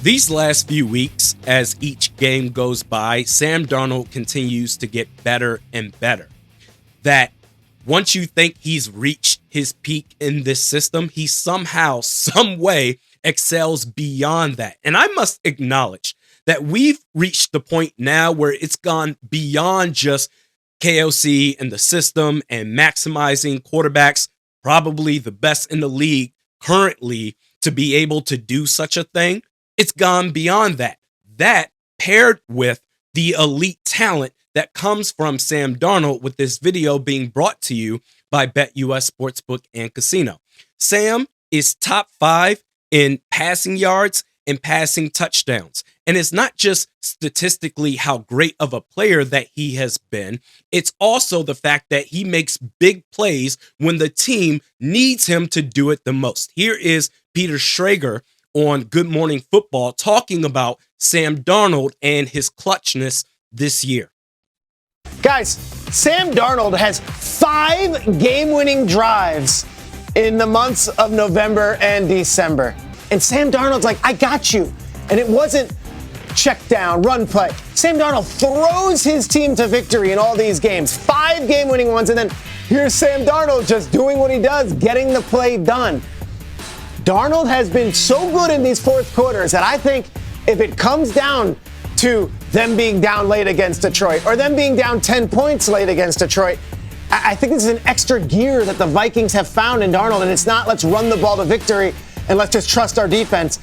These last few weeks, as each game goes by, Sam Darnold continues to get better and better. That once you think he's reached his peak in this system, he somehow, some way excels beyond that. And I must acknowledge that we've reached the point now where it's gone beyond just KOC and the system and maximizing quarterbacks, probably the best in the league currently to be able to do such a thing. It's gone beyond that. That paired with the elite talent that comes from Sam Darnold, with this video being brought to you by BetUS Sportsbook and Casino. Sam is top 5 in passing yards and passing touchdowns. And it's not just statistically how great of a player that he has been. It's also the fact that he makes big plays when the team needs him to do it the most. Here is Peter Schrager on Good Morning Football talking about Sam Darnold and his clutchness this year. Guys, Sam Darnold has 5 game-winning drives in the months of November and December. And Sam Darnold's like, I got you. And it wasn't check down, run play. Sam Darnold throws his team to victory in all these games. 5 game-winning ones, and then here's Sam Darnold just doing what he does, getting the play done. Darnold has been so good in these fourth quarters that I think if it comes down to them being down late against Detroit or them being down 10 points late against Detroit, I think this is an extra gear that the Vikings have found in Darnold, and it's not let's run the ball to victory and let's just trust our defense.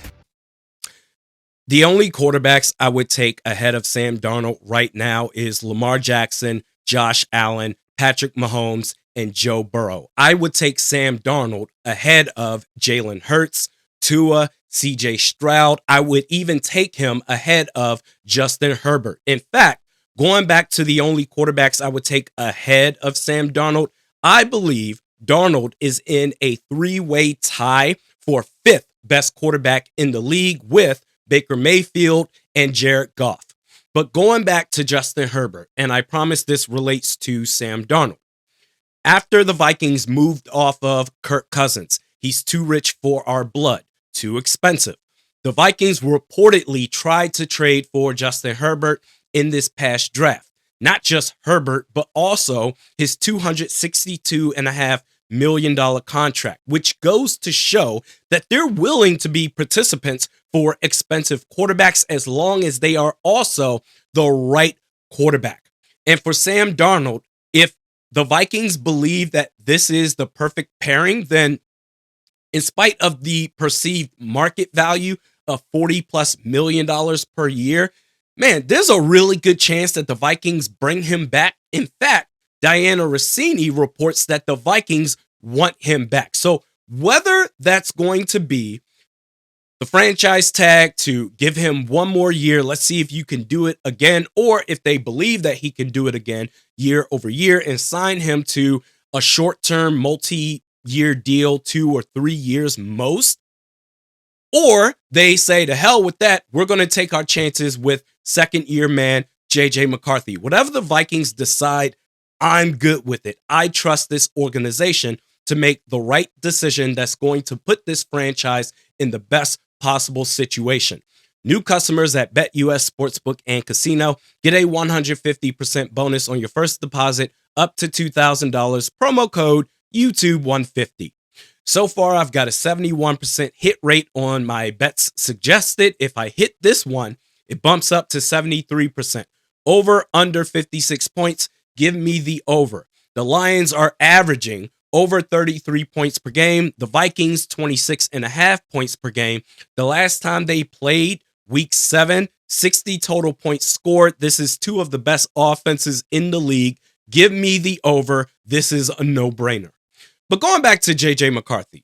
The only quarterbacks I would take ahead of Sam Darnold right now is Lamar Jackson, Josh Allen, Patrick Mahomes, and Joe Burrow. I would take Sam Darnold ahead of Jalen Hurts, Tua, CJ Stroud. I would even take him ahead of Justin Herbert. In fact, going back to the only quarterbacks I would take ahead of Sam Darnold, I believe Darnold is in a 3-way tie for 5th best quarterback in the league with Baker Mayfield and Jared Goff. But going back to Justin Herbert, and I promise this relates to Sam Darnold. After the Vikings moved off of Kirk Cousins, he's too rich for our blood, too expensive. The Vikings reportedly tried to trade for Justin Herbert in this past draft. Not just Herbert, but also his $262.5 million contract, which goes to show that they're willing to be participants for expensive quarterbacks as long as they are also the right quarterback. And for Sam Darnold, if the Vikings believe that this is the perfect pairing, then in spite of the perceived market value of $40+ million per year, man, there's a really good chance that the Vikings bring him back. In fact, Diana Rossini reports that the Vikings want him back. So whether that's going to be the franchise tag to give him one more year, let's see if you can do it again, or if they believe that he can do it again year over year and sign him to a short-term multi-year deal, 2 or 3 years most, or they say to hell with that, we're going to take our chances with second-year man JJ McCarthy. Whatever the Vikings decide, I'm good with it. I trust this organization to make the right decision that's going to put this franchise in the best possible situation. New customers at BetUS Sportsbook and Casino get a 150% bonus on your first deposit up to $2,000. Promo code YouTube150. So far, I've got a 71% hit rate on my bets suggested. If I hit this one, it bumps up to 73%. Over under 56 points, give me the over. The Lions are averaging over 33 points per game. The Vikings, 26.5 points per game. The last time they played, week 7, 60 total points scored. This is 2 of the best offenses in the league. Give me the over. This is a no-brainer. But going back to JJ McCarthy,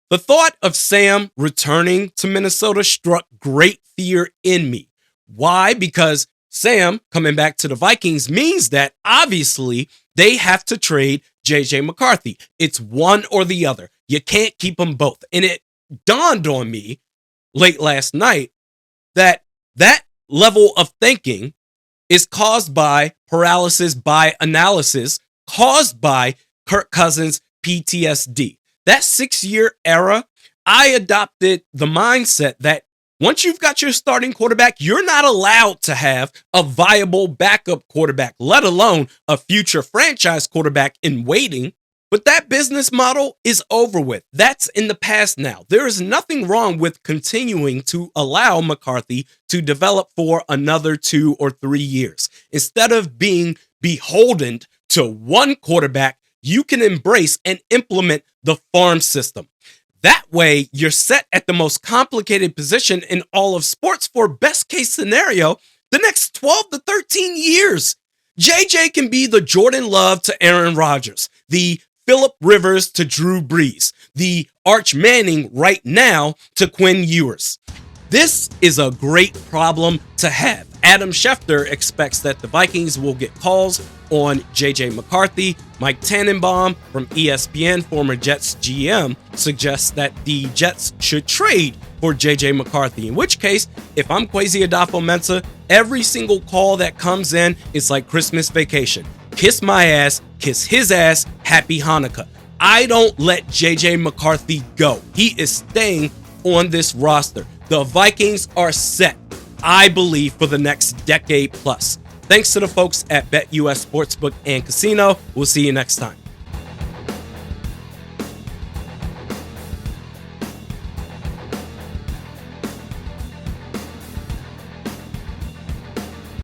the thought of Sam returning to Minnesota struck great fear in me. Why? Because Sam coming back to the Vikings means that obviously they have to trade JJ McCarthy. It's one or the other. You can't keep them both. And it dawned on me late last night that that level of thinking is caused by paralysis by analysis, caused by Kirk Cousins' PTSD. That 6-year era, I adopted the mindset that Once you've got your starting quarterback, you're not allowed to have a viable backup quarterback, let alone a future franchise quarterback in waiting. But that business model is over with. That's in the past now. There is nothing wrong with continuing to allow McCarthy to develop for another 2 or 3 years. Instead of being beholden to one quarterback, you can embrace and implement the farm system. That way, you're set at the most complicated position in all of sports for best case scenario the next 12 to 13 years. JJ can be the Jordan Love to Aaron Rodgers, the Phillip Rivers to Drew Brees, the Arch Manning right now to Quinn Ewers. This is a great problem to have. Adam Schefter expects that the Vikings will get calls on JJ McCarthy. Mike Tannenbaum from ESPN, former Jets GM, suggests that the Jets should trade for JJ McCarthy. In which case, if I'm Kwesi Adolfo-Mensah, every single call that comes in is like Christmas Vacation. Kiss my ass, kiss his ass, happy Hanukkah. I don't let JJ McCarthy go. He is staying on this roster. The Vikings are set, I believe, for the next decade plus. Thanks to the folks at BetUS Sportsbook and Casino. We'll see you next time.